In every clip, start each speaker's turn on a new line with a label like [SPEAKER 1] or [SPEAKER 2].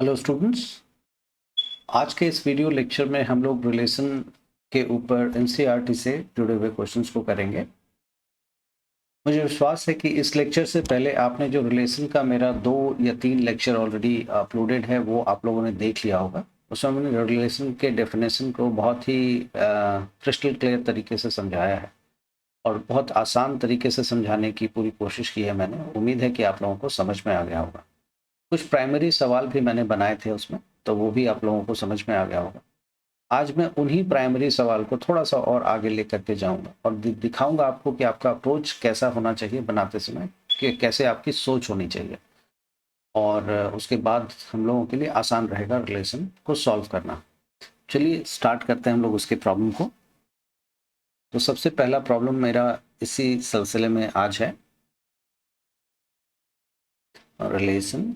[SPEAKER 1] Hello students. आज के इस वीडियो लेक्चर में हम लोग रिलेशन के ऊपर एनसीईआरटी से जुड़े हुए क्वेश्चंस को करेंगे। मुझे विश्वास है कि इस लेक्चर से पहले आपने जो रिलेशन का मेरा 2 या 3 लेक्चर ऑलरेडी अपलोडेड है वो आप लोगों ने देख लिया होगा। उसमें मैंने रिलेशन के डेफिनेशन को बहुत ही क्रिस्टल क्लियर तरीके से समझाया है और बहुत आसान तरीके से समझाने की पूरी कोशिश की है मैंने। उम्मीद है कि आप लोगों को समझ में आ गया होगा। कुछ प्राइमरी सवाल भी मैंने बनाए थे उसमें, तो वो भी आप लोगों को समझ में आ गया होगा। आज मैं उन्हीं प्राइमरी सवाल को थोड़ा सा और आगे लेकर के जाऊंगा और दिखाऊंगा आपको कि आपका अप्रोच कैसा होना चाहिए बनाते समय, कि कैसे आपकी सोच होनी चाहिए और उसके बाद हम लोगों के लिए आसान रहेगा रिलेशन को सॉल्व करना। चलिए स्टार्ट करते हैं हम लोग उसके प्रॉब्लम को। तो सबसे पहला प्रॉब्लम मेरा इसी सिलसिले में आज है, रिलेशन।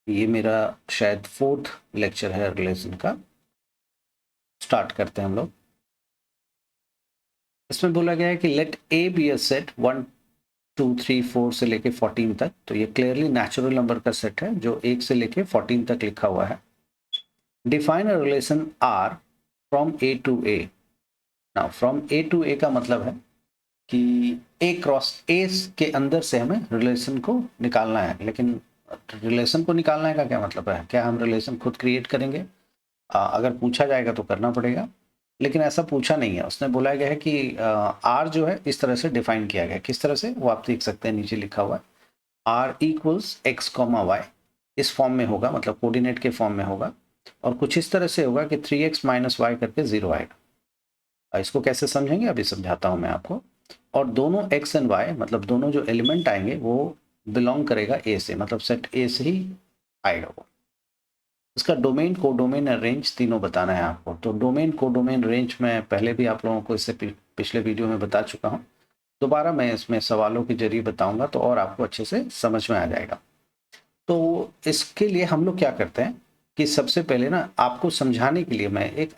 [SPEAKER 1] ये मेरा शायद 4th लेक्चर है रिलेशन का। स्टार्ट करते हैं हम लोग। इसमें बोला गया है कि let A B a set 1 2 3 4 से लेके 14 तक। तो ये क्लियरली नेचुरल नंबर का सेट है जो 1 से लेके 14 तक लिखा हुआ है। Define a relation R from A to A. Now from A to A का मतलब है कि ए क्रॉस ए के अंदर से हमें रिलेशन को निकालना है। लेकिन रिलेशन को निकालने का क्या मतलब है? क्या हम रिलेशन खुद क्रिएट करेंगे? अगर पूछा जाएगा तो करना पड़ेगा, लेकिन ऐसा पूछा नहीं है। उसने बोला गया है कि आर जो है इस तरह से डिफाइन किया गया है। किस तरह से वो आप देख सकते हैं, नीचे लिखा हुआ है R equals X comma Y. इस फॉर्म में होगा, मतलब कोऑर्डिनेट के फॉर्म में होगा और कुछ इस तरह से होगा कि 3x माइनस वाई करके 0 आएगा। इसको कैसे समझेंगे अभी समझाता हूं मैं आपको। और दोनों x एंड y, मतलब दोनों जो एलिमेंट आएंगे वो बिलोंग करेगा a से, मतलब सेट a से ही आएगा वो। इसका डोमेन, कोडोमेन और रेंज तीनों बताना है आपको। तो डोमेन, कोडोमेन, रेंज मैं पहले भी आप लोगों को इससे पिछले वीडियो में बता चुका हूं। दोबारा मैं इसमें सवालों के जरिए बताऊंगा तो और आपको अच्छे से समझ में आ जाएगा। तो इसके लिए हम लोग क्या करते हैं कि सबसे पहले ना आपको समझाने के लिए मैं एक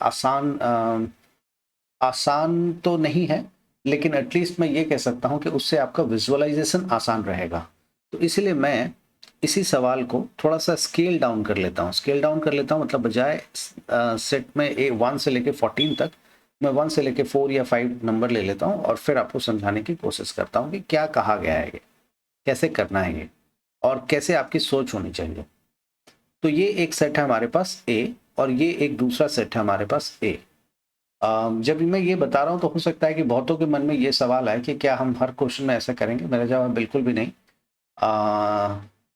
[SPEAKER 1] आसान तो नहीं है, लेकिन एटलीस्ट मैं ये कह सकता हूं कि उससे आपका विजुअलाइजेशन आसान रहेगा। तो इसलिए मैं इसी सवाल को थोड़ा सा स्केल डाउन कर लेता हूँ। स्केल डाउन कर लेता हूँ मतलब बजाय सेट में ए 1 से लेके 14 तक, मैं 1 से लेके 4 या 5 नंबर ले लेता हूँ और फिर आपको समझाने की कोशिश करता हूँ कि क्या कहा गया है, ये कैसे करना है ये, और कैसे आपकी सोच होनी चाहिए। तो ये एक सेट है हमारे पास ए और ये एक दूसरा सेट है हमारे पास ए। जब मैं ये बता रहा हूँ तो हो सकता है कि बहुतों के मन में ये सवाल है कि क्या हम हर क्वेश्चन में ऐसा करेंगे। मेरा जवाब बिल्कुल भी नहीं।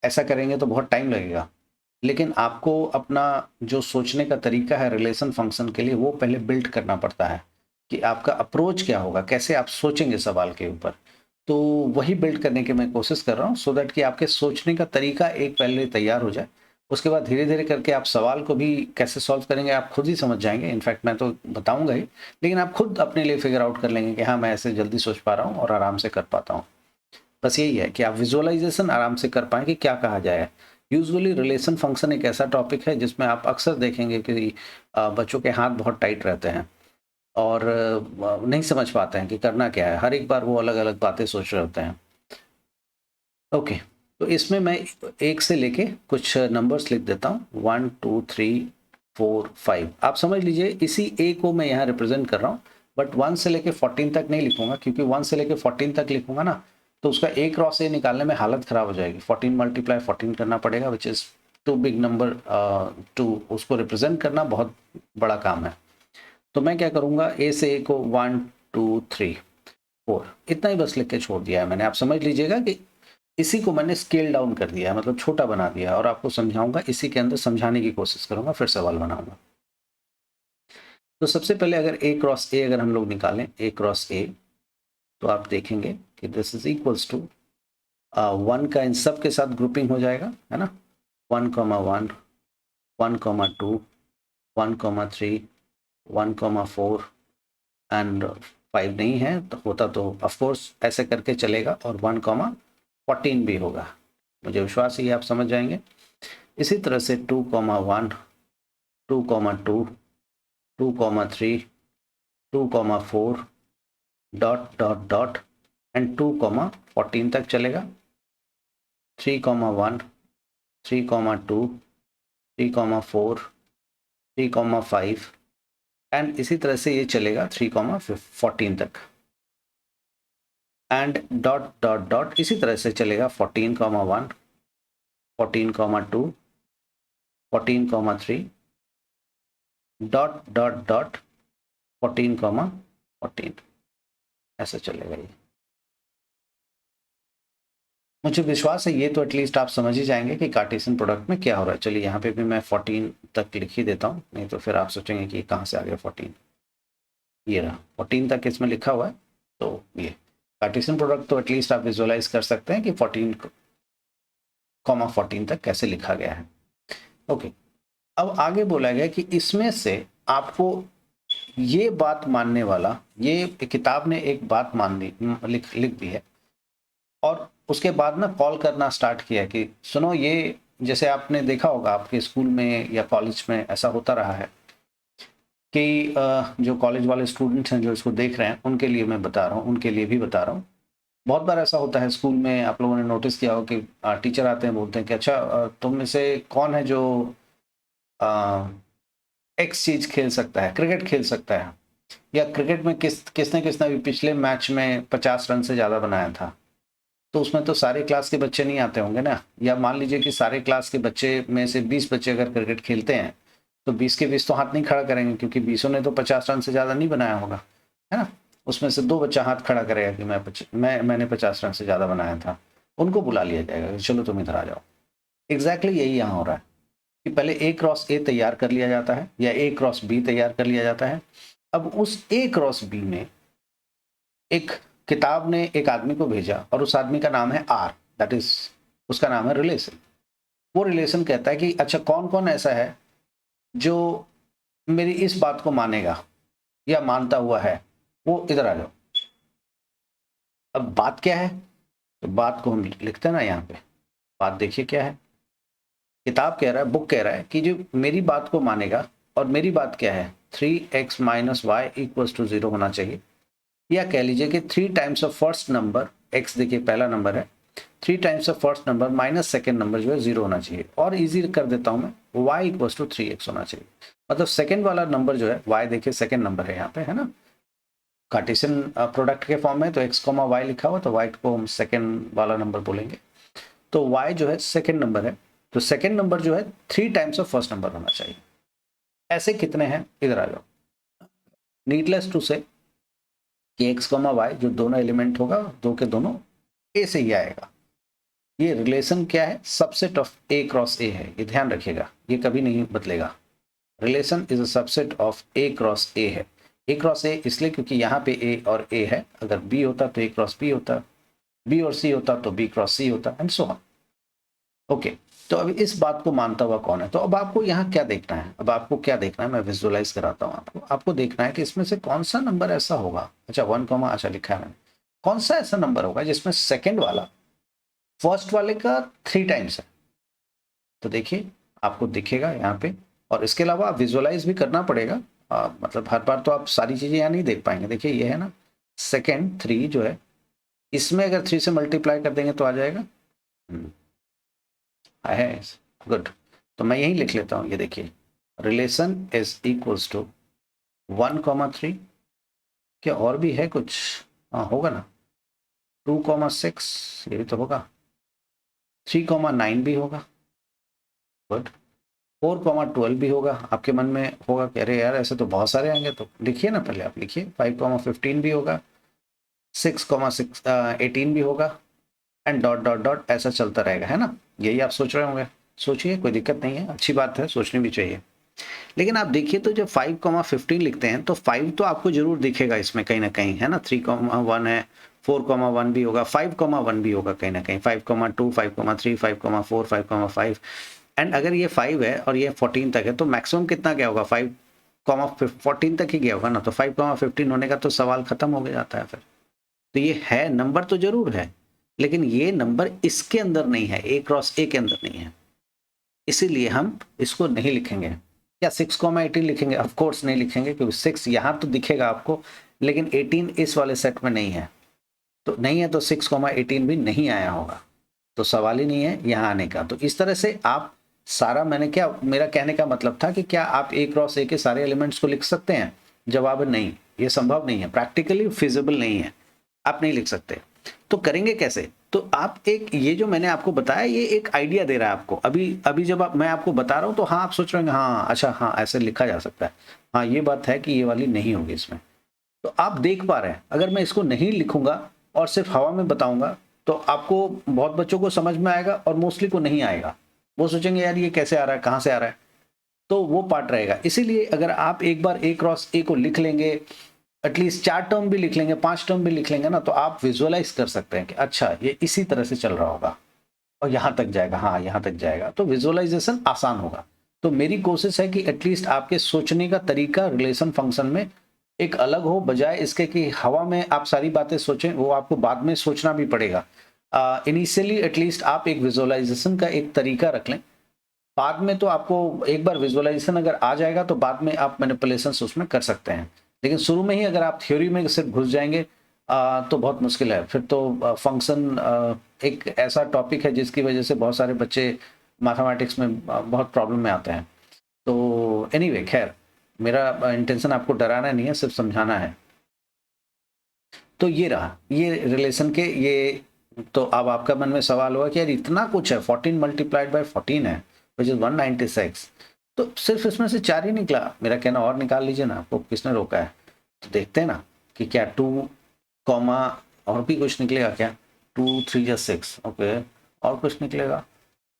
[SPEAKER 1] ऐसा करेंगे तो बहुत टाइम लगेगा। लेकिन आपको अपना जो सोचने का तरीका है रिलेशन फंक्शन के लिए वो पहले बिल्ड करना पड़ता है कि आपका अप्रोच क्या होगा, कैसे आप सोचेंगे सवाल के ऊपर। तो वही बिल्ड करने की मैं कोशिश कर रहा हूँ सो दैट कि आपके सोचने का तरीका एक पहले तैयार हो जाए। उसके बाद धीरे धीरे करके आप सवाल को भी कैसे सॉल्व करेंगे आप खुद ही समझ जाएंगे। इनफैक्ट मैं तो बताऊंगा ही, लेकिन आप खुद अपने लिए फिगर आउट कर लेंगे कि हाँ मैं ऐसे जल्दी सोच पा रहा हूँ और आराम से कर पाता हूँ। बस यही है कि आप विजुअलाइजेशन आराम से कर पाएँ कि क्या कहा जाए। यूजुअली रिलेशन फंक्शन एक ऐसा टॉपिक है जिसमें आप अक्सर देखेंगे कि बच्चों के हाथ बहुत टाइट रहते हैं और नहीं समझ पाते हैं कि करना क्या है। हर एक बार वो अलग अलग बातें सोच रहे होते हैं। ओके, तो इसमें मैं 1 से लेके कुछ नंबर्स लिख देता हूँ, 1 2 3 4 5। आप समझ लीजिए इसी ए को मैं यहाँ रिप्रेजेंट कर रहा हूँ, बट 1 से लेके 14 तक नहीं लिखूंगा, क्योंकि 1 से लेके 14 तक लिखूंगा ना तो उसका ए क्रॉस ए निकालने में हालत खराब हो जाएगी। 14 मल्टीप्लाई 14 करना पड़ेगा, which is too big number to उसको रिप्रेजेंट करना बहुत बड़ा काम है। तो मैं क्या करूंगा, ए से ए को 1 2 3 4 इतना ही बस लिख के छोड़ दिया है मैंने। आप समझ लीजिएगा कि इसी को मैंने स्केल डाउन कर दिया है, मतलब छोटा बना दिया और आपको समझाऊंगा, इसी के अंदर समझाने की कोशिश करूंगा, फिर सवाल बनाऊंगा। तो सबसे पहले अगर ए क्रॉस ए अगर हम लोग निकालें ए क्रॉस ए, तो आप देखेंगे कि दिस इज इक्वल्स टू 1 का इन सब के साथ ग्रुपिंग हो जाएगा, है ना। 1,1 1,2 1,3 1,4 एंड 5 नहीं है तो होता तो ऑफकोर्स ऐसे करके चलेगा और 1,14 भी होगा। मुझे विश्वास है आप समझ जाएंगे। इसी तरह से 2,1 2,2 2,3 2,4 डॉट डॉट डॉट एंड 2,14 तक चलेगा। 3,1, 3,2, 3,4, 3,5 एंड इसी तरह से ये चलेगा 3,14 तक एंड डॉट डॉट डॉट इसी तरह से चलेगा 14,1, 14,2, 14,3 डॉट डॉट डॉट 14,14 ऐसा चलेगा ये। मुझे विश्वास है ये तो एटलीस्ट आप समझ ही जाएंगे कि कार्टेशियन प्रोडक्ट में क्या हो रहा है। चलिए यहाँ पे भी मैं 14 तक लिख ही देता हूँ, नहीं तो फिर आप सोचेंगे कि कहाँ से आ गया 14। ये रहा 14 तक इसमें लिखा हुआ है। तो ये कार्टेशियन प्रोडक्ट तो एटलीस्ट आप विजुअलाइज कर सकते हैं कि 14,14 तक कैसे लिखा गया है। ओके, अब आगे बोला गया कि इसमें से आपको ये बात मानने वाला, ये किताब ने एक बात मान दी, लिख दी है और उसके बाद ना कॉल करना स्टार्ट किया कि सुनो, ये जैसे आपने देखा होगा आपके स्कूल में या कॉलेज में ऐसा होता रहा है कि जो कॉलेज वाले स्टूडेंट्स हैं जो इसको देख रहे हैं उनके लिए मैं बता रहा हूँ, उनके लिए भी बता रहा हूँ। बहुत बार ऐसा होता है स्कूल में, आप लोगों ने नोटिस किया हो कि टीचर आते हैं, बोलते हैं कि अच्छा तुम में से कौन है जो एक्स चीज खेल सकता है, क्रिकेट खेल सकता है, या क्रिकेट में किसने भी पिछले मैच में 50 रन से ज़्यादा बनाया था। तो उसमें तो सारे क्लास के बच्चे नहीं आते होंगे ना, या मान लीजिए कि सारे क्लास के बच्चे में से 20 बच्चे अगर क्रिकेट खेलते हैं तो 20 के 20 तो हाथ नहीं खड़ा करेंगे, क्योंकि 20 ने तो 50 रन से ज़्यादा नहीं बनाया होगा, है ना। उसमें से 2 बच्चा हाथ खड़ा करेगा कि मैंने 50 रन से ज़्यादा बनाया था। उनको बुला लिया जाएगा कि चलो तुम इधर आ जाओ। एग्जैक्टली यही यहाँ हो रहा है कि पहले A क्रॉस A तैयार कर लिया जाता है या A क्रॉस B तैयार कर लिया जाता है। अब उस A क्रॉस B में एक किताब ने एक आदमी को भेजा और उस आदमी का नाम है R, दैट इज उसका नाम है रिलेशन। वो रिलेशन कहता है कि अच्छा कौन कौन ऐसा है जो मेरी इस बात को मानेगा या मानता हुआ है, वो इधर आ जाओ। अब बात क्या है, तो बात को हम लिखते हैं ना यहाँ पे। बात देखिए क्या है, किताब कह रहा है, बुक कह रहा है कि जो मेरी बात को मानेगा, और मेरी बात क्या है 3x - y = 0 होना चाहिए, या कह लीजिए कि 3 times of first number, x देखिए पहला नंबर है, 3 times of first number minus second number जो है 0 होना चाहिए। और इजी कर देता हूं मैं, y = 3x होना चाहिए। मतलब सेकेंड वाला नंबर जो है y देखिए सेकेंड नंबर है यहाँ पे, है ना। कार्टेशियन प्रोडक्ट के फॉर्म में तो x, y लिखा हुआ, तो y को हम सेकेंड वाला नंबर बोलेंगे। तो y जो है सेकेंड नंबर है, तो सेकेंड नंबर जो है 3 टाइम्स ऑफ फर्स्ट नंबर होना चाहिए। ऐसे कितने हैं, इधर आ जाओ। नीडलेस टू से कि x, y जो दोनों एलिमेंट होगा, दो के दोनों a से ही आएगा। ये रिलेशन क्या है, subset of A cross A है, ये ध्यान रखिएगा, ये कभी नहीं बदलेगा। Relation is a subset of A cross A है। A क्रॉस A इसलिए क्योंकि यहाँ पे A और A है, अगर B होता तो A क्रॉस B होता, B और C होता तो B क्रॉस C होता, एंड सो ऑन। ओके, तो अब इस बात को मानता हुआ कौन है। तो अब आपको यहाँ क्या देखना है, अब आपको क्या देखना है, मैं विजुअलाइज कराता हूँ आपको। आपको देखना है कि इसमें से कौन सा नंबर ऐसा होगा, अच्छा 1, अच्छा लिखा है मैंने, कौन सा ऐसा नंबर होगा जिसमें सेकेंड वाला फर्स्ट वाले का 3 टाइम्स है। तो देखिए आपको दिखेगा यहाँ पे, और इसके अलावा आप विजुअलाइज भी करना पड़ेगा। मतलब हर बार तो आप सारी चीजें यहाँ नहीं देख पाएंगे। देखिए ये है ना सेकेंड 3 जो है, इसमें अगर 3 से मल्टीप्लाई कर देंगे तो आ जाएगा, है गुड। तो मैं यही लिख लेता हूँ, ये देखिए रिलेशन इज इक्वल्स टू 1,3, क्या और भी है कुछ, हाँ होगा ना, 2,6 ये भी तो होगा, 3,9 भी होगा, गुड, 4,12 भी होगा। आपके मन में होगा कि अरे यार ऐसे तो बहुत सारे आएंगे, तो लिखिए ना, पहले आप लिखिए 5,15 भी होगा, 6,18 भी होगा, एंड डॉट डॉट डॉट ऐसा चलता रहेगा, है ना। यही आप सोच रहे होंगे, सोचिए, कोई दिक्कत नहीं है, अच्छी बात है, सोचनी भी चाहिए। लेकिन आप देखिए तो जब 5,15 लिखते हैं तो 5 तो आपको जरूर दिखेगा इसमें कहीं ना कहीं, है ना। 3,1 है, 4,1 भी होगा, 5,1 भी होगा कहीं ना कहीं, 5,2, 5,3, 5,4, 5,5, एंड अगर ये 5 है और ये 14 तक है तो मैक्सिमम कितना गया होगा, 5,14 तक ही गया होगा ना। तो 5,15 होने का तो सवाल खत्म हो जाता है फिर। तो ये है नंबर तो जरूर है, लेकिन ये नंबर इसके अंदर नहीं है, A क्रॉस A के अंदर नहीं है, इसीलिए हम इसको नहीं लिखेंगे। या 6,18 लिखेंगे, ऑफ कोर्स नहीं लिखेंगे, क्योंकि 6 यहाँ तो दिखेगा आपको, लेकिन 18 इस वाले सेट में नहीं है, तो नहीं है, तो 6,18 भी नहीं आया होगा। तो सवाल ही नहीं है यहाँ आने का। तो इस तरह से आप सारा, मैंने क्या, मेरा कहने का मतलब था कि क्या आप A क्रॉस A के सारे एलिमेंट्स को लिख सकते हैं? जवाब है नहीं, ये संभव नहीं है, प्रैक्टिकली फिजिबल नहीं है, आप नहीं लिख सकते। तो करेंगे कैसे? तो आप एक, ये जो मैंने आपको बताया ये एक आइडिया दे रहा है आपको। अभी जब मैं आपको बता रहा हूँ तो हाँ आप सोच रहे हैं हाँ अच्छा हाँ ऐसे लिखा जा सकता है, हाँ ये बात है कि ये वाली नहीं होगी इसमें। तो आप देख पा रहे हैं, अगर मैं इसको नहीं लिखूंगा और सिर्फ हवा में बताऊंगा तो आपको, बहुत बच्चों को समझ में आएगा और मोस्टली को नहीं आएगा। वो सोचेंगे यार ये कैसे आ रहा है, कहाँ से आ रहा है, तो वो पार्ट रहेगा। इसीलिए अगर आप एक बार A क्रॉस A को लिख लेंगे, एटलीस्ट 4 टर्म भी लिख लेंगे, 5 टर्म भी लिख लेंगे ना, तो आप विजुअलाइज कर सकते हैं कि अच्छा ये इसी तरह से चल रहा होगा और यहाँ तक जाएगा, हाँ यहाँ तक जाएगा, तो विजुअलाइजेशन आसान होगा। तो मेरी कोशिश है कि एटलीस्ट आपके सोचने का तरीका रिलेशन फंक्शन में एक अलग हो, बजाय इसके कि हवा में आप सारी बातें सोचें, वो आपको बाद में सोचना भी पड़ेगा। इनिशियली एटलीस्ट आप एक विजुअलाइजेशन का एक तरीका रख लें, बाद में तो आपको एक बार विजुअलाइजेशन अगर आ जाएगा तो बाद में आप मैनिपुलेशंस उसमें कर सकते हैं। लेकिन शुरू में ही अगर आप थ्योरी में सिर्फ घुस जाएंगे तो बहुत मुश्किल है। फिर तो फंक्शन एक ऐसा टॉपिक है जिसकी वजह से बहुत सारे बच्चे मैथमेटिक्स में बहुत प्रॉब्लम में आते हैं। तो एनीवे खैर, मेरा इंटेंशन आपको डराना नहीं है, सिर्फ समझाना है। तो ये रहा ये रिलेशन के ये। तो अब आपका मन में सवाल होगा कि यार इतना कुछ है, 14 मल्टीप्लाइड बाय 14 है विच इज 196, तो सिर्फ इसमें से 4 ही निकला। मेरा कहना और निकाल लीजिए ना, आपको किसने रोका है? तो देखते हैं ना कि क्या 2 कॉमा और भी कुछ निकलेगा क्या? 2 3 जा 6, ओके, और कुछ निकलेगा?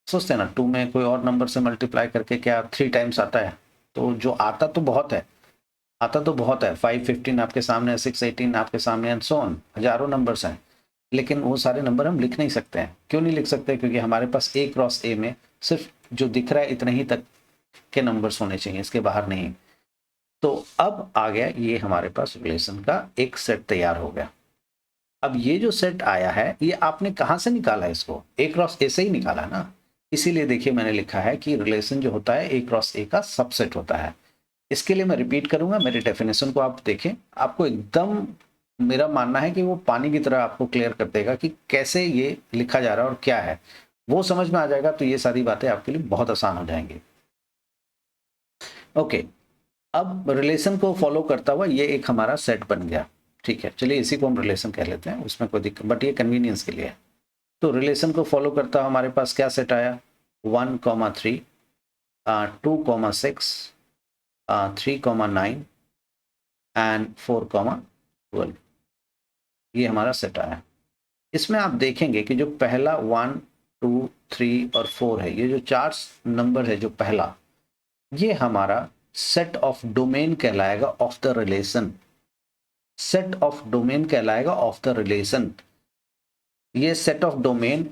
[SPEAKER 1] सोचते हैं ना 2 में कोई और नंबर से मल्टीप्लाई करके क्या 3 टाइम्स आता है? तो जो आता तो बहुत है, आता तो बहुत है, 5 15 आपके सामने है, 6 18 आपके सामने, एंड सो ऑन, हजारों नंबर्स हैं। लेकिन वो सारे नंबर हम लिख नहीं सकते हैं। क्यों नहीं लिख सकते? क्योंकि हमारे पास A क्रॉस A में सिर्फ जो दिख रहा है इतने ही तक के नंबर्स होने चाहिए, इसके बाहर नहीं। तो अब आ गया ये हमारे पास रिलेशन का एक सेट तैयार हो गया। अब ये जो सेट आया है ये आपने कहाँ से निकाला है? इसको A क्रॉस A से ही निकाला है ना। इसीलिए देखिए मैंने लिखा है कि रिलेशन जो होता है A क्रॉस A का सबसेट होता है। इसके लिए मैं रिपीट करूंगा, मेरे डेफिनेशन को आप देखें, आपको एकदम, मेरा मानना है कि वो पानी की तरह आपको क्लियर कर देगा कि कैसे ये लिखा जा रहा है और क्या है। वो समझ में आ जाएगा तो ये सारी बातें आपके लिए बहुत आसान हो जाएंगी। ओके, अब रिलेशन को फॉलो करता हुआ ये एक हमारा सेट बन गया। ठीक है, चलिए इसी को हम रिलेशन कह लेते हैं, उसमें कोई दिक्कत, बट ये कन्वीनियंस के लिए है। तो रिलेशन को फॉलो करता हुआ हमारे पास क्या सेट आया? 1,3, 2,6, 3,9 एंड 4,12, ये हमारा सेट आया। इसमें आप देखेंगे कि जो पहला 1 2 3 और 4 है, ये जो 4 नंबर है, जो पहला, ये हमारा सेट ऑफ डोमेन कहलाएगा of the relation. Set of domain कहलाएगा ऑफ द रिलेशन। ये सेट ऑफ डोमेन,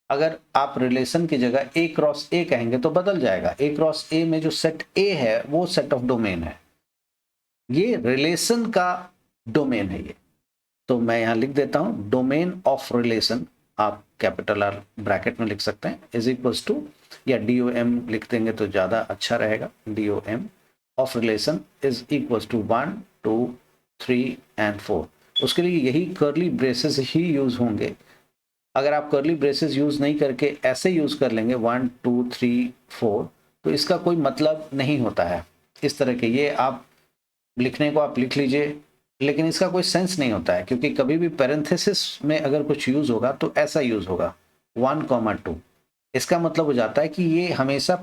[SPEAKER 1] अगर आप रिलेशन की जगह A क्रॉस A कहेंगे तो बदल जाएगा। A क्रॉस A में जो सेट A है वो सेट ऑफ डोमेन है, ये रिलेशन का डोमेन है ये। तो मैं यहां लिख देता हूं डोमेन ऑफ रिलेशन, आप कैपिटल R ब्रैकेट में लिख सकते हैं, इज इक्वल्स टू, या DOM लिख देंगे तो ज्यादा अच्छा रहेगा, DOM of relation is equals to 1 2 3 and 4। उसके लिए यही कर्ली ब्रेसेस ही यूज होंगे। अगर आप कर्ली ब्रेसेस यूज नहीं करके ऐसे यूज कर लेंगे 1 2 3 4, तो इसका कोई मतलब नहीं होता है। इस तरह के ये आप लिखने को आप लिख लीजिए, लेकिन इसका कोई सेंस नहीं होता है, क्योंकि कभी भी पैरेंथेसिस में अगर कुछ यूज होगा तो ऐसा यूज होगा 1,2। इसका मतलब हो जाता है कि ये हमेशा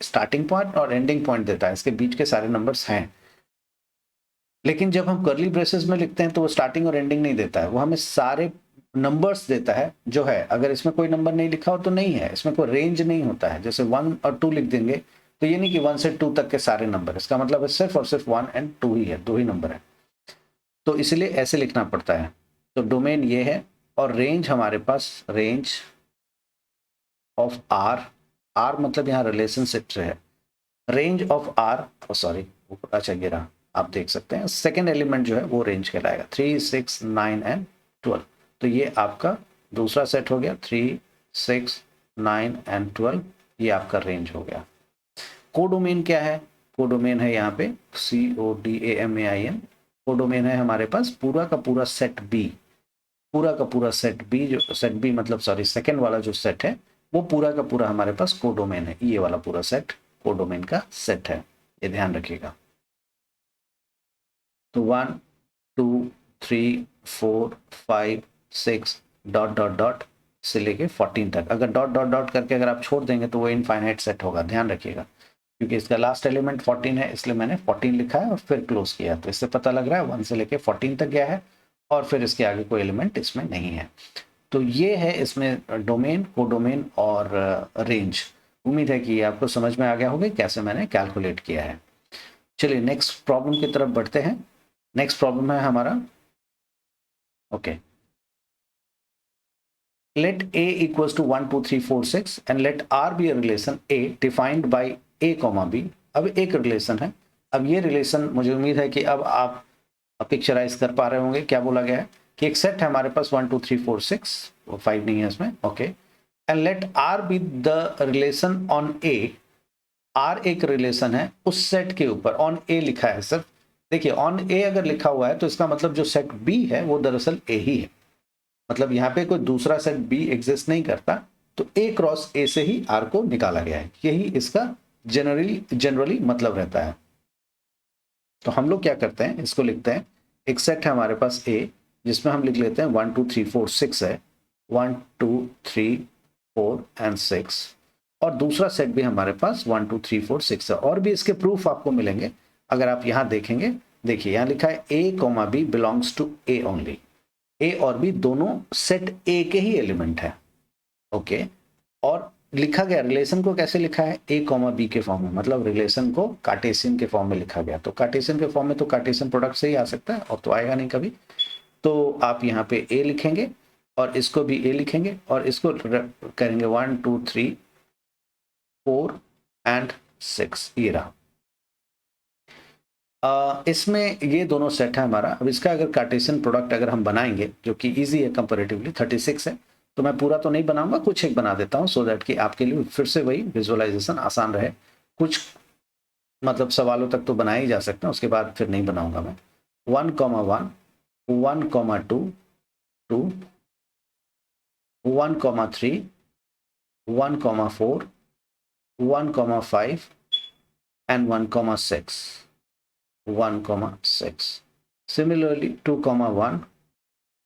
[SPEAKER 1] स्टार्टिंग पॉइंट और एंडिंग पॉइंट देता है, इसके बीच के सारे नंबर्स हैं। लेकिन जब हम कर्ली ब्रेसेस में लिखते हैं तो वो स्टार्टिंग और एंडिंग नहीं देता है, वो हमें सारे नंबर्स देता है जो है। अगर इसमें कोई नंबर नहीं लिखा हो तो नहीं है, इसमें कोई रेंज नहीं होता है। जैसे 1 और 2 लिख देंगे तो ये नहीं कि 1 से 2 तक के सारे नंबर, इसका मतलब है सिर्फ और सिर्फ 1 एंड 2 ही है, 2 ही नंबर है। तो इसलिए ऐसे लिखना पड़ता है। तो डोमेन ये है, और रेंज हमारे पास रेंज ऑफ R, R मतलब यहाँ रिलेशनशिप से है, रेंज ऑफ R, सॉरी अच्छा ये रहा, आप देख सकते हैं सेकेंड एलिमेंट जो है वो रेंज कहलाएगा, 3 6 9 एंड 12। तो ये आपका दूसरा सेट हो गया, 3 6 9 एंड 12, ये आपका रेंज हो गया। कोडोमेन क्या है? कोडोमेन है यहाँ पे CODAMAIN, कोडोमेन है हमारे पास पूरा का पूरा सेट B। पूरा का पूरा सेट बी, जो सेट बी मतलब सॉरी सेकेंड वाला जो सेट है वो पूरा का पूरा हमारे पास कोडोमेन है। ये वाला पूरा सेट कोडोमेन का सेट है, ये ध्यान रखिएगा। तो 1 2 3 4 5 6 डॉट डॉट डॉट से लेके 14 तक, अगर डॉट डॉट डॉट करके अगर आप छोड़ देंगे तो वो इनफाइनाइट सेट होगा, ध्यान रखिएगा। क्योंकि इसका लास्ट एलिमेंट 14 है इसलिए मैंने 14 लिखा है और फिर क्लोज किया, तो इससे पता लग रहा है 1 से लेके 14 तक गया है और फिर इसके आगे कोई एलिमेंट इसमें नहीं है। तो ये है इसमें डोमेन, कोडोमेन और रेंज। उम्मीद है कि ये आपको समझ में आ गया होगा कैसे मैंने कैलकुलेट किया है। चलिए नेक्स्ट प्रॉब्लम की तरफ बढ़ते हैं। नेक्स्ट प्रॉब्लम है हमारा, okay, let a equals to 1 2 3 4 6 and let r be a relation a defined by a comma b। अब एक रिलेशन है, अब ये रिलेशन मुझे उम्मीद है कि अब आप पिक्चराइज कर पा रहे होंगे। क्या बोला गया है कि एक सेट है हमारे पास 1 2 3 4 6, 5 नहीं है इसमें, okay, and let r be the relation on a। r एक रिलेशन है उस सेट के ऊपर, ऑन a लिखा है सर। देखिए ऑन a अगर लिखा हुआ है तो इसका मतलब जो सेट b है वो दरअसल a ही है, मतलब यहाँ पे कोई दूसरा सेट बी एग्जिस्ट नहीं करता, तो ए क्रॉस ए से ही आर को निकाला गया है, यही इसका जनरली मतलब रहता है। तो हम लोग क्या करते हैं, इसको लिखते हैं, एक सेट है हमारे पास ए जिसमें हम लिख लेते हैं 1 2 3 4 6 है, 1 2 3 4 एंड 6, और दूसरा सेट भी हमारे पास 1 2 3 4 6 है। और भी इसके प्रूफ आपको मिलेंगे अगर आप यहाँ देखेंगे। देखिए यहाँ लिखा है A comma B belongs to A only, A और बी दोनों सेट ए के ही एलिमेंट है, ओके। और लिखा गया रिलेशन को कैसे लिखा है, ए कॉमा बी के फॉर्म में, मतलब रिलेशन को कार्टेशियन के फॉर्म में लिखा गया। तो कार्टेशियन के फॉर्म में तो कार्टेशियन प्रोडक्ट से ही आ सकता है, और तो आएगा नहीं कभी। तो आप यहाँ पे ए लिखेंगे और इसको भी ए लिखेंगे और इसको करेंगे 1 2 3 4 एंड 6, ये रहा। इसमें ये दोनों सेट है हमारा। अब इसका अगर कार्टेशियन प्रोडक्ट अगर हम बनाएंगे, जो कि इजी है कंपैरेटिवली, 36 है, तो मैं पूरा तो नहीं बनाऊंगा, कुछ एक बना देता हूँ सो दैट कि आपके लिए फिर से वही विजुअलाइजेशन आसान रहे। कुछ मतलब सवालों तक तो बनाए ही जा सकते हैं, उसके बाद फिर नहीं बनाऊंगा मैं। 1 1 1 2 2 1 3 1 4 1 5 and 1 6, 1 6। Similarly 2 1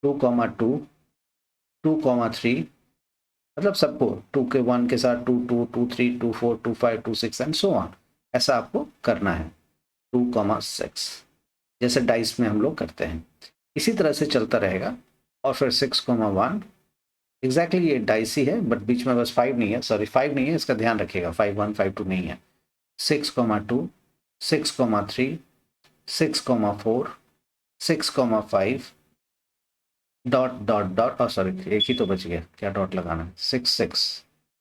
[SPEAKER 1] 2 2 2 3, मतलब सबको 2 के 1 के साथ 2 2 2 3 2 4 2 5 2 6 एंड सो ऑन, ऐसा आपको करना है। 2 6 जैसे डाइस में हम लोग करते हैं, इसी तरह से चलता रहेगा। और फिर 6 1 एग्जैक्टली ये डाइस ही है, बट बीच में बस 5 नहीं है, सॉरी 5 नहीं है, इसका ध्यान रखिएगा, 5 1 5 2 नहीं है। 6 2 6 3 6 4 6 5 डॉट डॉट डॉट, और सॉरी एक ही तो बच गया, क्या डॉट लगाना है, 6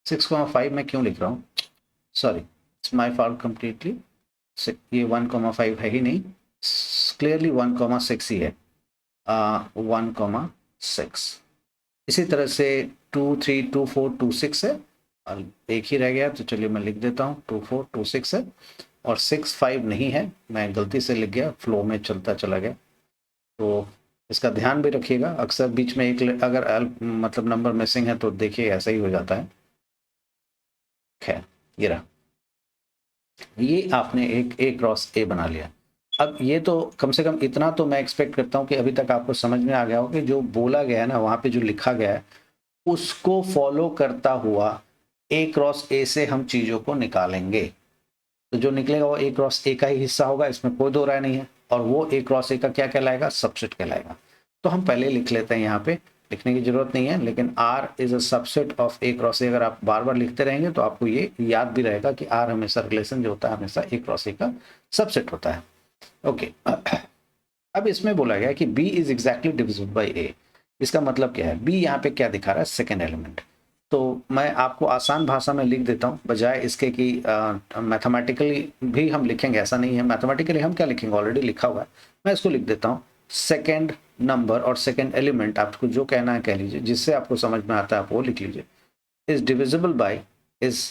[SPEAKER 1] 6 5 में क्यों लिख रहा हूँ, sorry it's my fault completely. ये 1 5 है ही नहीं, क्लियरली 1 6 ही है, 1 6। इसी तरह से 2 3 2 4 2 6 है, और एक ही रह गया, तो चलिए मैं लिख देता हूँ 2 4 2 6 है, और 6 5 नहीं है, मैं गलती से लिख गया, फ्लो में चलता चला गया। तो इसका ध्यान भी रखिएगा, अक्सर बीच में एक अगर मतलब नंबर मिसिंग है तो देखिए ऐसा ही हो जाता है। खैर ये रहा, ये आपने एक ए क्रॉस ए बना लिया। अब ये तो कम से कम इतना तो मैं एक्सपेक्ट करता हूँ कि अभी तक आपको समझ में आ गया हो कि जो बोला गया है ना, वहाँ पे जो लिखा गया है उसको फॉलो करता हुआ ए क्रॉस ए से हम चीज़ों को निकालेंगे। तो जो निकलेगा वो ए क्रॉस ए का ही हिस्सा होगा, इसमें कोई दो राय नहीं है, और वो ए क्रॉस ए का क्या कहलाएगा, सबसेट कहलाएगा। तो हम पहले लिख लेते हैं, यहाँ पे लिखने की जरूरत नहीं है, लेकिन R is a subset of A cross ए। अगर आप बार बार लिखते रहेंगे तो आपको ये याद भी रहेगा कि R हमेशा रिलेशन जो होता है हमेशा ए क्रॉस ए का सबसेट होता है, ओके। अब इसमें बोला गया कि B is exactly divisible by A। इसका मतलब क्या है, B यहाँ पे क्या दिखा रहा है, सेकेंड एलिमेंट। तो मैं आपको आसान भाषा में लिख देता हूँ, बजाय इसके कि मैथमेटिकली भी हम लिखेंगे, ऐसा नहीं है। मैथमेटिकली हम क्या लिखेंगे, ऑलरेडी लिखा हुआ है, मैं इसको लिख देता हूँ। सेकेंड नंबर और सेकेंड एलिमेंट, आपको जो कहना है कह लीजिए, जिससे आपको समझ में आता है आप वो लिख लीजिए। Is divisible by, is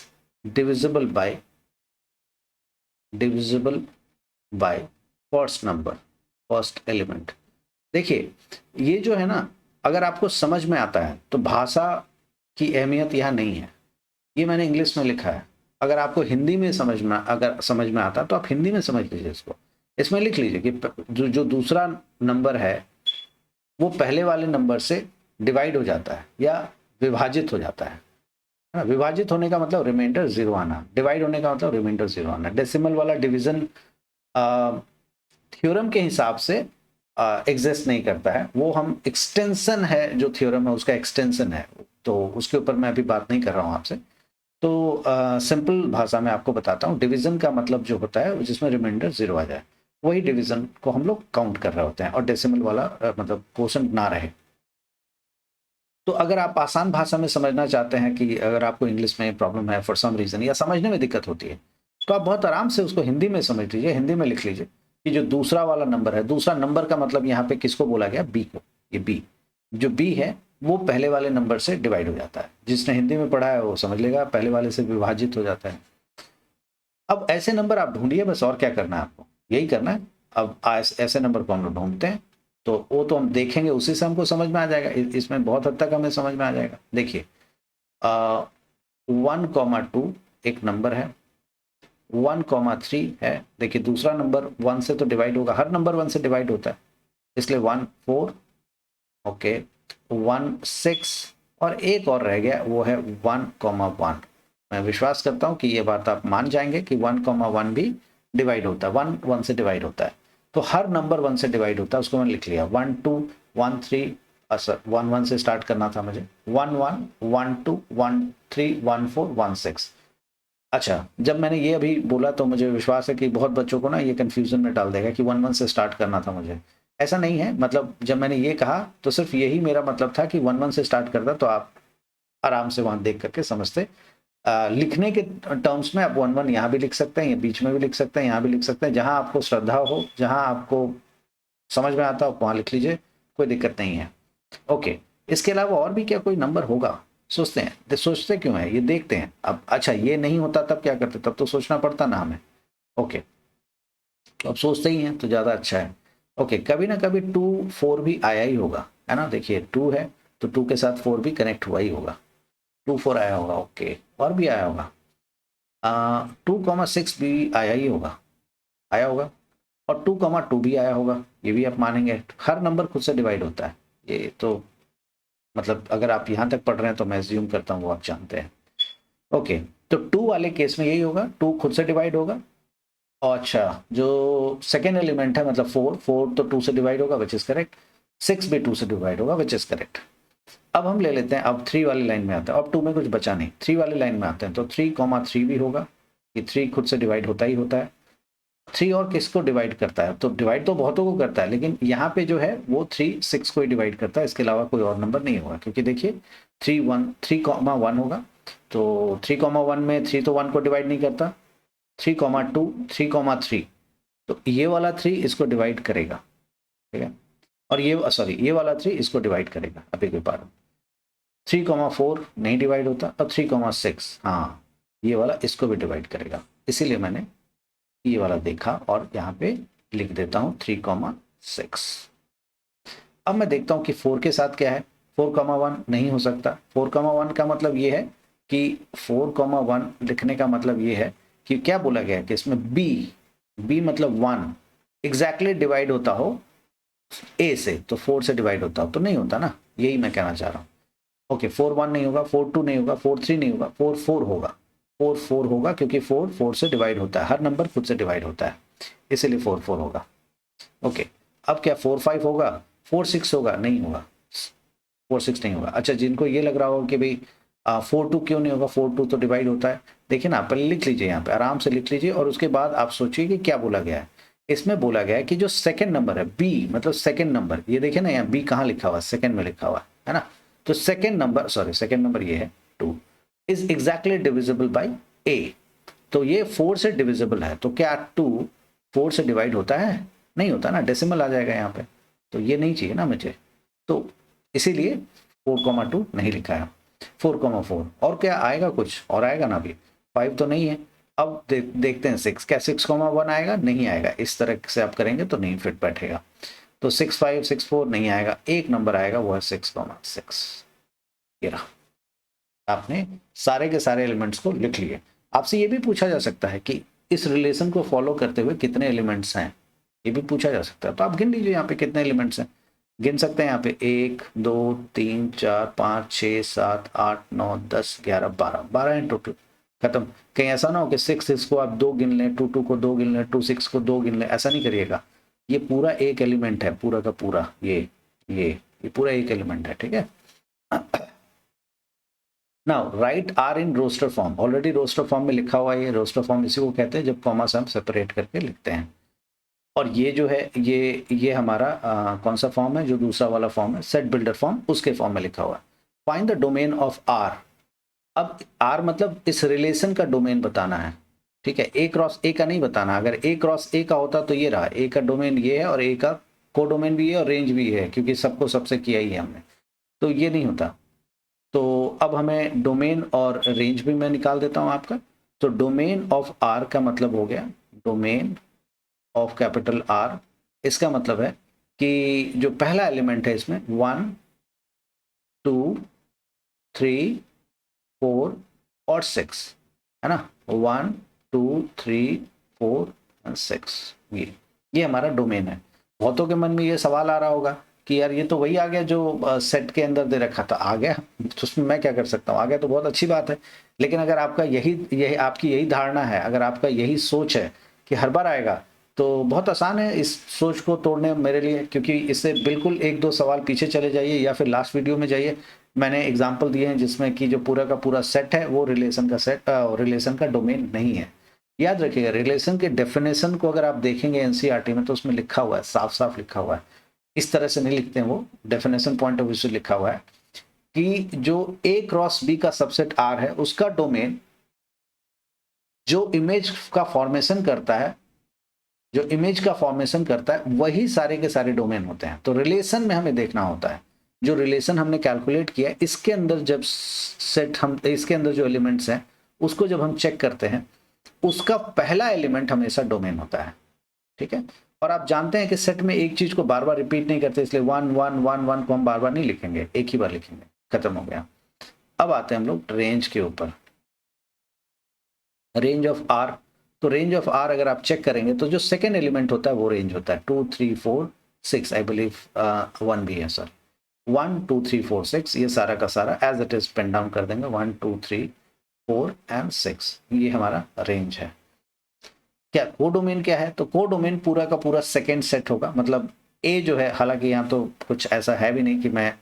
[SPEAKER 1] divisible by, divisible by first number, first element. देखिए ये जो है ना, अगर आपको समझ में आता है तो भाषा की अहमियत यहाँ नहीं है, ये मैंने इंग्लिश में लिखा है। अगर आपको हिंदी में अगर समझ में आता तो आप हिंदी में समझ लीजिए इसको। इसमें लिख लीजिए कि जो दूसरा नंबर है वो पहले वाले नंबर से डिवाइड हो जाता है या विभाजित हो जाता है ना। विभाजित होने का मतलब रिमाइंडर 0 आना, डिवाइड होने का मतलब रिमाइंडर 0 आना। डेसिमल वाला डिवीजन थ्योरम के हिसाब से एग्जिस्ट नहीं करता है, वो हम एक्सटेंशन है, जो थ्योरम है उसका एक्सटेंशन है, तो उसके ऊपर मैं अभी बात नहीं कर रहा हूँ आपसे। तो सिंपल भाषा में आपको बताता हूँ, डिवीजन का मतलब जो होता है जिसमें रिमाइंडर 0 आ जाए, वही डिवीजन को हम लोग काउंट कर रहे होते हैं, और डेसिमल वाला मतलब क्वोशंट ना रहे। तो अगर आप आसान भाषा में समझना चाहते हैं कि अगर आपको इंग्लिश में प्रॉब्लम है फॉर सम रीजन या समझने में दिक्कत होती है, तो आप बहुत आराम से उसको हिंदी में समझ लीजिए, हिंदी में लिख लीजिए कि जो दूसरा वाला नंबर है, दूसरा नंबर का मतलब यहाँ पे किसको बोला गया, बी को। ये बी, जो बी है वो पहले वाले नंबर से डिवाइड हो जाता है। जिसने हिंदी में पढ़ा है वो समझ लेगा, पहले वाले से विभाजित हो जाता है। अब ऐसे नंबर आप ढूंढिए, बस और क्या करना है आपको, यही करना है। अब ऐसे नंबर को हम लोग ढूंढते हैं, तो वो तो हम देखेंगे, उसी से हमको समझ में आ जाएगा। इसमें बहुत हद तक हमें समझ में आ जाएगा। देखिए 1,2 एक नंबर है, 1,3 है। देखिए दूसरा नंबर 1 से तो डिवाइड होगा, हर नंबर 1 से डिवाइड होता है, इसलिए 1 4, ओके 1 6, और एक और रह गया वो है 1,1। मैं विश्वास करता हूँ कि ये बात आप मान जाएंगे कि 1,1 भी डिवाइड होता है, 1 1 से डिवाइड होता है। तो हर नंबर 1 से डिवाइड होता है, उसको मैंने लिख लिया। 1 2 1 3, सर 1 1 से स्टार्ट करना था मुझे, 1 1 1 2 1 3 1 4 1 6। अच्छा, जब मैंने ये अभी बोला तो मुझे विश्वास है कि बहुत बच्चों को ना ये कंफ्यूजन में डाल देगा कि 1 1 से स्टार्ट करना था मुझे। ऐसा नहीं है, मतलब जब मैंने ये कहा तो सिर्फ यही मेरा मतलब था कि 1 1 से स्टार्ट करता, तो आप आराम से वहां देख करके समझते। लिखने के टर्म्स में आप 1 1 यहाँ भी लिख सकते हैं, बीच में भी लिख सकते हैं, यहाँ भी लिख सकते हैं, जहां आपको श्रद्धा हो, जहां आपको समझ में आता हो वहां लिख लीजिए, कोई दिक्कत नहीं है। ओके, इसके अलावा और भी क्या कोई नंबर होगा, सोचते हैं। सोचते क्यों है ये देखते हैं अब। अच्छा, ये नहीं होता तब क्या करते, तब तो सोचना पड़ता ना हमें। ओके, तो अब सोचते ही हैं तो ज्यादा अच्छा है। ओके, कभी ना कभी 2 4 भी आया ही होगा, है ना। देखिए 2 है तो 2 के साथ 4 भी कनेक्ट हुआ ही होगा, 2 4 आया होगा। ओके, और भी आया होगा, 2,6 भी आया ही होगा, आया होगा, और 2,2 भी आया होगा, ये भी आप मानेंगे। हर नंबर खुद से डिवाइड होता है, ये तो मतलब अगर आप यहां तक पढ़ रहे हैं तो मैं एज्यूम करता हूँ वो आप जानते हैं। ओके, तो 2 वाले केस में यही होगा, 2 खुद से डिवाइड होगा। और अच्छा, जो सेकेंड एलिमेंट है मतलब 4 4 तो 2 से डिवाइड होगा, विच इज करेक्ट। 6 भी 2 से डिवाइड होगा, विच इज करेक्ट। अब हम ले लेते हैं, अब 3 वाली लाइन में आते हैं। अब 2 में कुछ बचा नहीं, 3 वाली लाइन में आते हैं, तो 3,3 भी होगा, कि 3 खुद से डिवाइड होता ही होता है। 3 और किसको डिवाइड करता है, तो डिवाइड तो बहुतों को करता है, लेकिन यहाँ पे जो है वो 3 6 को ही डिवाइड करता है, इसके अलावा कोई और नंबर नहीं होगा। क्योंकि देखिए 3,1 होगा, तो 3,1 में 3 तो 1 को डिवाइड नहीं करता। 3,2 3,3, तो ये वाला 3 इसको डिवाइड करेगा, ठीक है। और ये सॉरी, ये वाला 3 इसको डिवाइड करेगा। अभी के बार 3,4 नहीं डिवाइड होता, और 3,6 हाँ, ये वाला इसको भी डिवाइड करेगा, इसीलिए मैंने ये वाला देखा और यहाँ पे लिख देता हूँ 3,6। अब मैं देखता हूँ कि 4 के साथ क्या है। 4,1 नहीं हो सकता। 4,1 का मतलब ये है कि 4,1 लिखने का मतलब ये है कि क्या बोला गया है कि इसमें बी मतलब 1 एग्जैक्टली डिवाइड होता हो ए से, तो 4 से डिवाइड होता हो तो नहीं होता ना, यही मैं कहना चाह रहा हूँ। ओके, 4,1 नहीं होगा, 4,2 नहीं होगा, 4,3 नहीं होगा, 4,4 होगा। 4,4 होगा क्योंकि 4 से डिवाइड होता है, हर नंबर खुद से डिवाइड होता है, इसीलिए 4,4 होगा। ओके, अब क्या 4,5 होगा, 4,6 होगा, नहीं होगा, 4,6 नहीं होगा। अच्छा, जिनको ये लग रहा हो कि भाई 4,2 क्यों नहीं होगा, 4,2 तो डिवाइड होता है। देखिए ना, पहले लिख लीजिए, यहाँ पे आराम से लिख लीजिए, और उसके बाद आप सोचिए कि क्या बोला गया है। इसमें बोला गया है कि जो सेकंड नंबर है बी, मतलब सेकंड नंबर, ये देखिए ना यहाँ बी कहाँ लिखा हुआ है, सेकंड में लिखा हुआ है ना। तो second number, sorry second number ये है 2, इज एग्जैक्टली डिविजिबल बाई ए। तो ये 4 से डिविजिबल है, तो क्या 2 4 से डिवाइड होता है, नहीं होता ना, डेसिमल आ जाएगा यहाँ पे, तो ये नहीं चाहिए ना मुझे, तो इसीलिए 4,2 नहीं लिखा है। 4,4 और क्या आएगा, कुछ और आएगा ना, अभी 5 तो नहीं है। अब देखते हैं 6, क्या 6,1 आएगा, नहीं आएगा। इस तरह से आप करेंगे तो नहीं फिट बैठेगा। तो 6564 नहीं आएगा, एक नंबर आएगा, वो है 6,6। ये रहा, आपने सारे के सारे एलिमेंट्स को लिख लिए। आपसे ये भी पूछा जा सकता है कि इस रिलेशन को फॉलो करते हुए कितने एलिमेंट्स हैं, ये भी पूछा जा सकता है। तो आप गिन लीजिए यहाँ पे कितने एलिमेंट्स हैं, गिन सकते हैं यहाँ पे 1 2 3 4 5 6 7 8 9 10 11 12 हैं टोटल, खत्म। कहीं ऐसा ना हो कि 6 को आप 2 गिन लें, 2 को 2 गिन लें, 2 6 को 2 गिन लें, ऐसा नहीं करिएगा। ये पूरा एक एलिमेंट है, पूरा का पूरा, ये पूरा एक एलिमेंट है, ठीक है। Now write R in roster form, already roster form में लिखा हुआ है, ये रोस्टर फॉर्म इसी को कहते हैं जब कॉमा से हम सेपरेट करके लिखते हैं। और ये जो है ये हमारा कौन सा फॉर्म है, जो दूसरा वाला फॉर्म है सेट बिल्डर फॉर्म, उसके फॉर्म में लिखा हुआ है। Find the domain of R. अब आर मतलब इस रिलेशन का डोमेन बताना है, ठीक है, ए क्रॉस ए का नहीं बताना। अगर ए क्रॉस ए का होता तो ये रहा, ए का डोमेन ये है और ए का कोडोमेन भी है और रेंज भी है, क्योंकि सबको सबसे किया ही है हमने, तो ये नहीं होता। तो अब हमें डोमेन और रेंज भी मैं निकाल देता हूं आपका। तो डोमेन ऑफ आर का मतलब हो गया, डोमेन ऑफ कैपिटल आर, इसका मतलब है कि जो पहला एलिमेंट है इसमें 1 2 3 4 और 6 है ना, 1 2 3 4 और 6, ये हमारा डोमेन है। बहुतों के मन में ये सवाल आ रहा होगा कि यार ये तो वही आ गया जो सेट के अंदर दे रखा था, आ गया तो उसमें मैं क्या कर सकता हूँ, आ गया तो बहुत अच्छी बात है। लेकिन अगर आपका यही आपकी यही धारणा है, अगर आपका यही सोच है कि हर बार आएगा, तो बहुत आसान है इस सोच को तोड़ने मेरे लिए, क्योंकि इससे बिल्कुल 1-2 सवाल पीछे चले जाइए या फिर लास्ट वीडियो में जाइए। मैंने एग्जाम्पल दिए हैं जिसमें कि जो पूरा का पूरा सेट है वो रिलेशन का सेट, रिलेशन का डोमेन नहीं है। याद रखिएगा, रिलेशन के डेफिनेशन को अगर आप देखेंगे एनसीईआरटी में तो उसमें लिखा हुआ है, साफ साफ लिखा हुआ है, इस तरह से नहीं लिखते हैं वो, डेफिनेशन पॉइंट ऑफ व्यू से लिखा हुआ है कि जो ए क्रॉस बी का सबसेट आर है उसका डोमेन जो इमेज का फॉर्मेशन करता है, जो इमेज का फॉर्मेशन करता है वही सारे के सारे डोमेन होते हैं। तो रिलेशन में हमें देखना होता है, जो रिलेशन हमने कैलकुलेट किया इसके अंदर जब सेट हम, इसके अंदर जो एलिमेंट्स हैं उसको जब हम चेक करते हैं, उसका पहला एलिमेंट हमेशा डोमेन होता है, ठीक है। और आप जानते हैं कि सेट में एक चीज को बार बार रिपीट नहीं करते, इसलिए 1 1 1 1 को हम बार बार नहीं लिखेंगे, एक ही बार लिखेंगे, खत्म हो गया। अब आते हैं हम लोग रेंज के ऊपर, रेंज ऑफ आर। तो रेंज ऑफ आर अगर आप चेक करेंगे तो जो सेकेंड एलिमेंट होता है वो रेंज होता है 2 3 4 6, आई बिलीव 1 भी है सर, 1 2 3 4 6, ये सारा का सारा as it is pen down कर देंगे, 1 2 3 4 एंड 6, ये हमारा रेंज है। क्या कोडोमेन क्या है, तो कोडोमेन पूरा का पूरा सेकेंड सेट होगा, मतलब ए जो है, हालांकि यहाँ तो कुछ ऐसा है भी नहीं कि मैं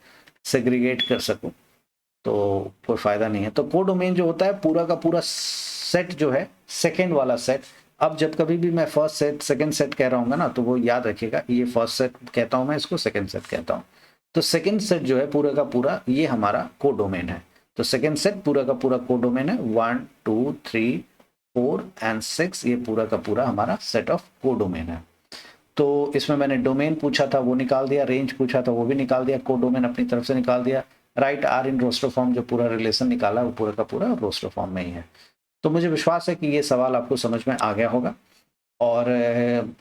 [SPEAKER 1] सेग्रीगेट कर सकूं, तो कोई फायदा नहीं है। तो कोडोमेन जो होता है पूरा का पूरा सेट जो है, सेकेंड वाला सेट। अब जब कभी भी मैं फर्स्ट सेट सेकेंड सेट कह रहा हूँ ना, तो वो याद रखिएगा, ये फर्स्ट सेट कहता हूँ मैं, इसको सेकेंड सेट कहता हूँ। तो सेकेंड सेट जो है पूरा का पूरा ये हमारा कोडोमेन है। तो सेकेंड सेट पूरा का पूरा कोडोमेन है, 1 2 3 4 एंड 6, ये पूरा का पूरा हमारा सेट ऑफ कोडोमेन है। तो इसमें मैंने डोमेन पूछा था वो निकाल दिया, रेंज पूछा था वो भी निकाल दिया, कोडोमेन अपनी तरफ से निकाल दिया, write R in roster form, जो पूरा रिलेशन निकाला वो पूरा का पूरा रोस्टर फॉर्म में ही है। तो मुझे विश्वास है कि ये सवाल आपको समझ में आ गया होगा और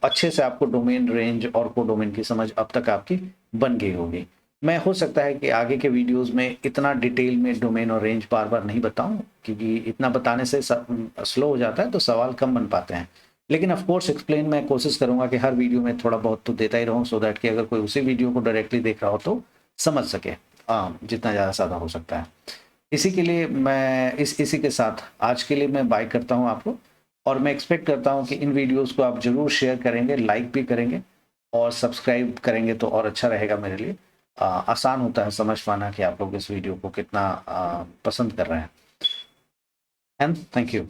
[SPEAKER 1] अच्छे से आपको डोमेन, रेंज और कोडोमेन की समझ अब तक आपकी बन गई होगी। मैं हो सकता है कि आगे के वीडियोस में इतना डिटेल में डोमेन और रेंज बार बार नहीं बताऊं, क्योंकि इतना बताने से स्लो हो जाता है तो सवाल कम बन पाते हैं। लेकिन ऑफ कोर्स एक्सप्लेन मैं कोशिश करूंगा कि हर वीडियो में थोड़ा बहुत तो देता ही रहूं, सो दैट कि अगर कोई उसी वीडियो को डायरेक्टली देख रहा हो तो समझ सके, जितना ज़्यादा ज़्यादा हो सकता है। इसी के लिए मैं इसी के साथ आज के लिए मैं बाय करता हूं आपको, और मैं एक्सपेक्ट करता हूं कि इन वीडियोस को आप जरूर शेयर करेंगे, लाइक भी करेंगे और सब्सक्राइब करेंगे तो और अच्छा रहेगा मेरे लिए। आसान होता है समझ पाना कि आप लोग इस वीडियो को कितना पसंद कर रहे हैं। And thank you.